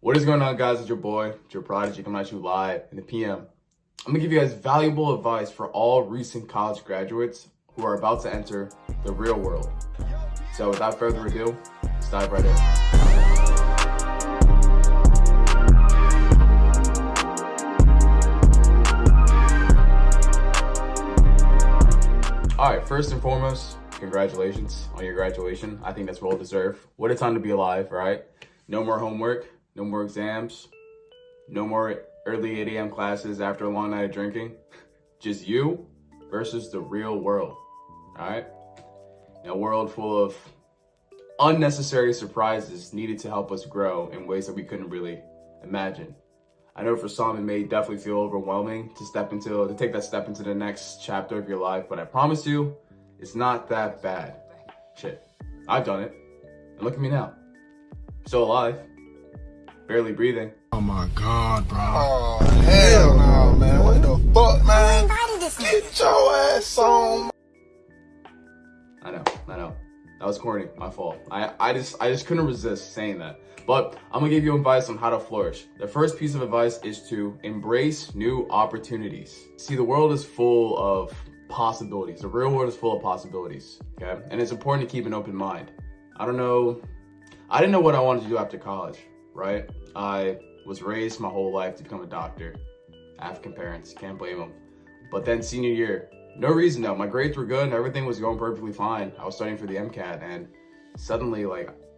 What is going on, guys? It's your boy, it's your prodigy, coming at you live in the PM. I'm gonna give you guys valuable advice for all recent college graduates who are about to enter the real world. So without further ado, let's dive right in. All right, first and foremost, congratulations on your graduation. I think that's well deserved. What a time to be alive, right? No more homework, no more exams, no more early 8 a.m. classes after a long night of drinking. Just you versus the real world, all right? In a world full of unnecessary surprises needed to help us grow in ways that we couldn't really imagine. I know for some it may definitely feel overwhelming to take that step into the next chapter of your life, but I promise you, it's not that bad. Shit, I've done it, and look at me now. Still alive, barely breathing. Oh my God, bro. Oh, hell no, man. What the fuck, man? Get your ass on. I know. That was corny, my fault. I just couldn't resist saying that. But I'm gonna give you advice on how to flourish. The first piece of advice is to embrace new opportunities. See, the world is full of possibilities. The real world is full of possibilities, okay? And it's important to keep an open mind. I didn't know what I wanted to do after college, right? I was raised my whole life to become a doctor. African parents, can't blame them. But then senior year, no reason though. My grades were good and everything was going perfectly fine. I was studying for the MCAT and suddenly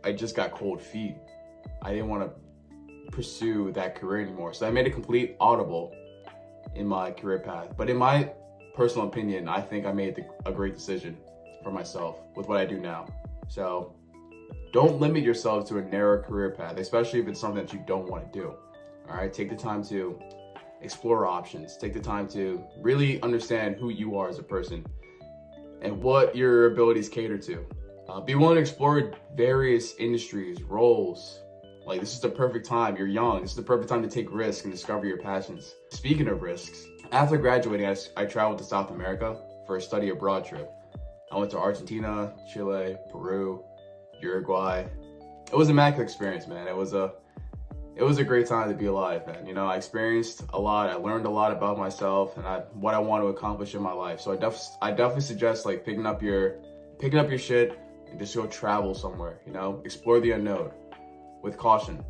I just got cold feet. I didn't want to pursue that career anymore. So I made a complete audible in my career path. But in my personal opinion, I think I made a great decision for myself with what I do now. So don't limit yourself to a narrow career path, especially if it's something that you don't want to do. All right, take the time to explore options. Take the time to really understand who you are as a person and what your abilities cater to. Be willing to explore various industries, roles. Like, this is the perfect time. You're young. This is the perfect time to take risks and discover your passions. Speaking of risks, after graduating, I traveled to South America for a study abroad trip. I went to Argentina, Chile, Peru, Uruguay. It was an immaculate experience, man. It was a great time to be alive, man. You know, I experienced a lot. I learned a lot about myself and what I want to accomplish in my life. So I definitely suggest like picking up your shit and just go travel somewhere. You know, explore the unknown with caution.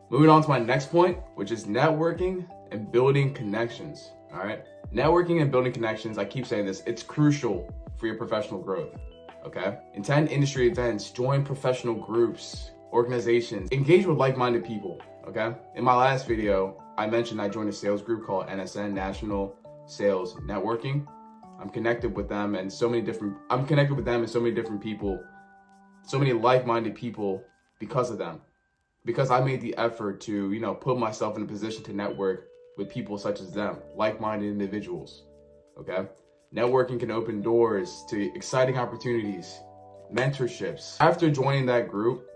Moving on to my next point, which is networking and building connections. All right, networking and building connections. I keep saying this. It's crucial for your professional growth. Okay, attend industry events, join professional groups, organizations, engage with like-minded people. Okay, in my last video, I mentioned I joined a sales group called NSN, National Sales Networking. I'm connected with them and so many different people, so many like-minded people because of them. Because I made the effort to, put myself in a position to network with people such as them, like-minded individuals. Okay, networking can open doors to exciting opportunities, mentorships. After joining that group,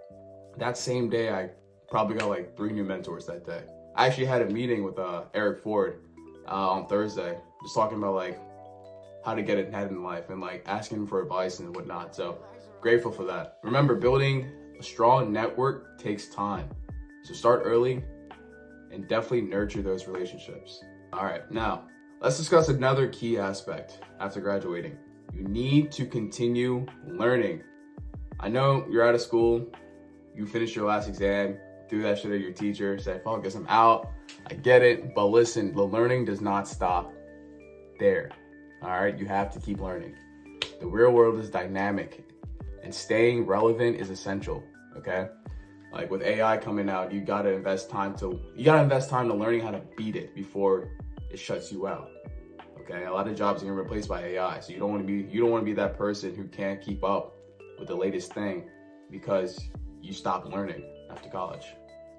that same day, I probably got like 3 new mentors that day. I actually had a meeting with Eric Ford on Thursday, just talking about like how to get ahead in life and like asking him for advice and whatnot. So grateful for that. Remember, building a strong network takes time. So start early and definitely nurture those relationships. All right, now let's discuss another key aspect after graduating. You need to continue learning. I know you're out of school, you finished your last exam, threw that shit at your teacher, said, fuck, guess I'm out. I get it, but listen, the learning does not stop there. All right, you have to keep learning. The real world is dynamic and staying relevant is essential, okay? Like with AI coming out, you gotta invest time to learning how to beat it before it shuts you out. Okay, a lot of jobs are getting replaced by AI, so you don't want to be that person who can't keep up with the latest thing because you stopped learning after college.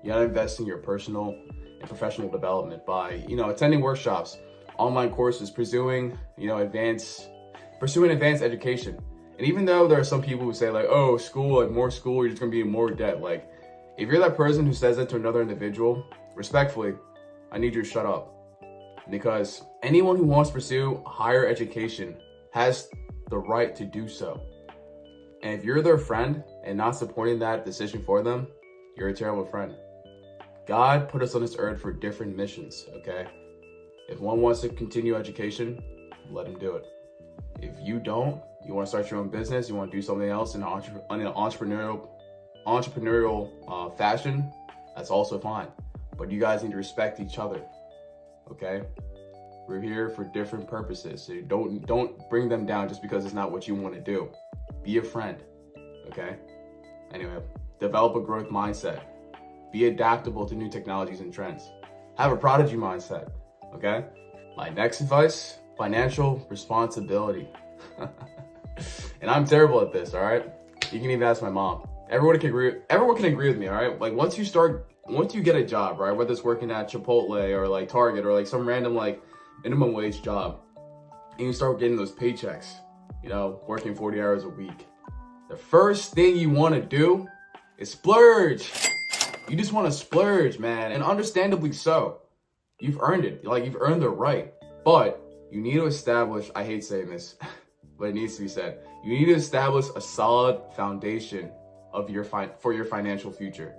You gotta invest in your personal and professional development by, attending workshops, online courses, pursuing advanced education. And even though there are some people who say like, oh, school, like more school, you're just gonna be in more debt. Like, if you're that person who says that to another individual, respectfully, I need you to shut up. Because anyone who wants to pursue higher education has the right to do so. And if you're their friend and not supporting that decision for them, you're a terrible friend. God put us on this earth for different missions, okay? If one wants to continue education, let him do it. If you don't, you want to start your own business, you want to do something else in an entrepreneurial fashion, that's also fine. But you guys need to respect each other, okay? We're here for different purposes. So don't bring them down just because it's not what you want to do. Be a friend, okay? Anyway, develop a growth mindset. Be adaptable to new technologies and trends. Have a prodigy mindset, okay? My next advice, financial responsibility. And I'm terrible at this, all right? You can even ask my mom. Everyone can agree with me, all right? Like once you get a job, right? Whether it's working at Chipotle or like Target or like some random like minimum wage job, and you start getting those paychecks, you know, working 40 hours a week. The first thing you want to do is splurge. You just want to splurge, man, and understandably so. You've earned it, like you've earned the right. But you need to establish, I hate saying this, but it needs to be said. You need to establish a solid foundation of for your financial future,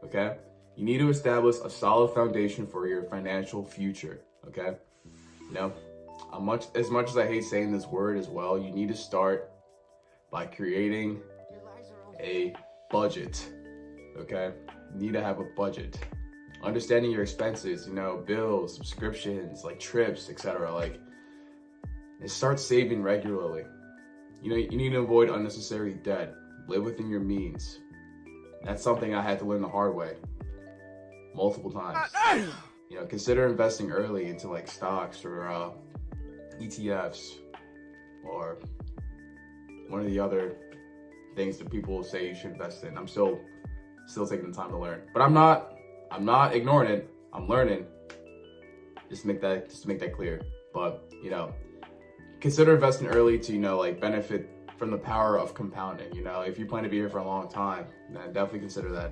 okay? You need to establish a solid foundation for your financial future, okay? You know, as much as I hate saying this word as well, you need to start by creating a budget, okay? You need to have a budget. Understanding your expenses, you know, bills, subscriptions, like trips, etc. Like, and start saving regularly. You know, you need to avoid unnecessary debt. Live within your means. That's something I had to learn the hard way multiple times. You know, consider investing early into like stocks or ETFs or one of the other things that people say you should invest in. I'm still taking the time to learn, but I'm not ignoring it. I'm learning. Just to make that clear. But you know, consider investing early to, you know, like benefit from the power of compounding. You know, if you plan to be here for a long time, then definitely consider that.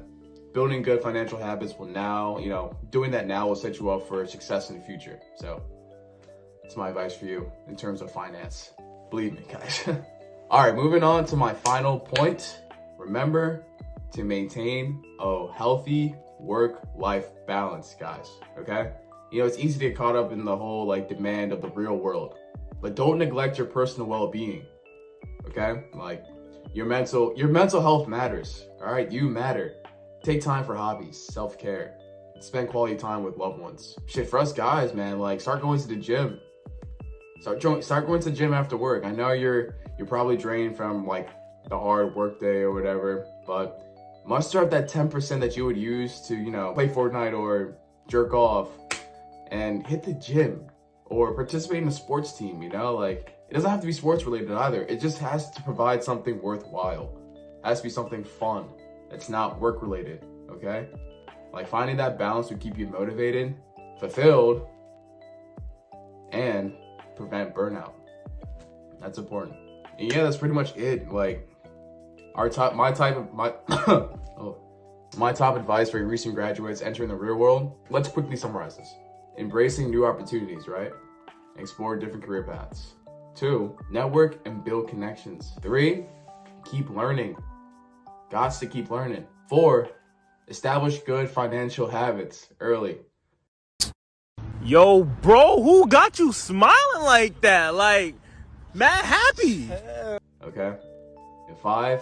Building good financial habits will now, you know, doing that now will set you up for success in the future. So that's my advice for you in terms of finance. Believe me, guys. All right, moving on to my final point. Remember to maintain a healthy work-life balance, guys, okay? You know, it's easy to get caught up in the whole like demand of the real world, but don't neglect your personal well-being, okay? Like your mental health matters, all right? You matter. Take time for hobbies, self-care, spend quality time with loved ones. Shit, for us guys, man, like start going to the gym. Start going to the gym after work. I know you're probably drained from like the hard work day or whatever, but muster up that 10% that you would use to, you know, play Fortnite or jerk off and hit the gym or participate in a sports team, you know? Like, it doesn't have to be sports related either. It just has to provide something worthwhile. It has to be something fun. It's not work related, okay? Like finding that balance would keep you motivated, fulfilled, and prevent burnout. That's important. And yeah, that's pretty much it. Like my top advice for recent graduates entering the real world. Let's quickly summarize this. Embracing new opportunities, right? Explore different career paths. 2, network and build connections. 3, keep learning. Gots to keep learning. 4, establish good financial habits early. Yo, bro, who got you smiling like that? Like, mad happy. Okay. And 5,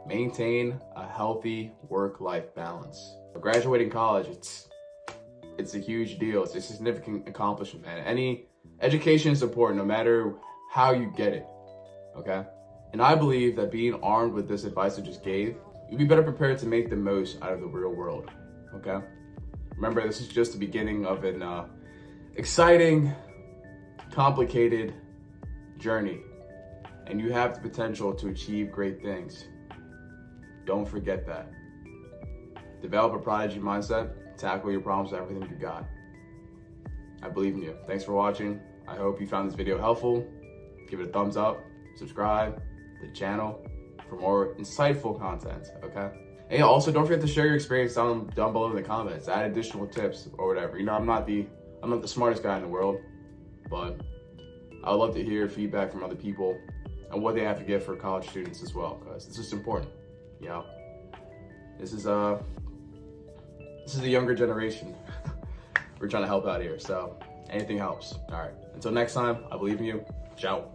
maintain a healthy work-life balance. Graduating college, it's a huge deal. It's a significant accomplishment, man. Any education is important, no matter how you get it. Okay. And I believe that being armed with this advice I just gave, you'll be better prepared to make the most out of the real world, okay? Remember, this is just the beginning of an exciting, complicated journey, and you have the potential to achieve great things. Don't forget that. Develop a prodigy mindset, tackle your problems with everything you got. I believe in you. Thanks for watching. I hope you found this video helpful. Give it a thumbs up, subscribe to the channel for more insightful content, okay? And yeah, also don't forget to share your experience down below in the comments. Add additional tips or whatever. You know, I'm not the smartest guy in the world, but I would love to hear feedback from other people and what they have to give for college students as well, because it's just important, you know? This is This is the younger generation. We're trying to help out here, so anything helps. All right, until next time, I believe in you. Ciao.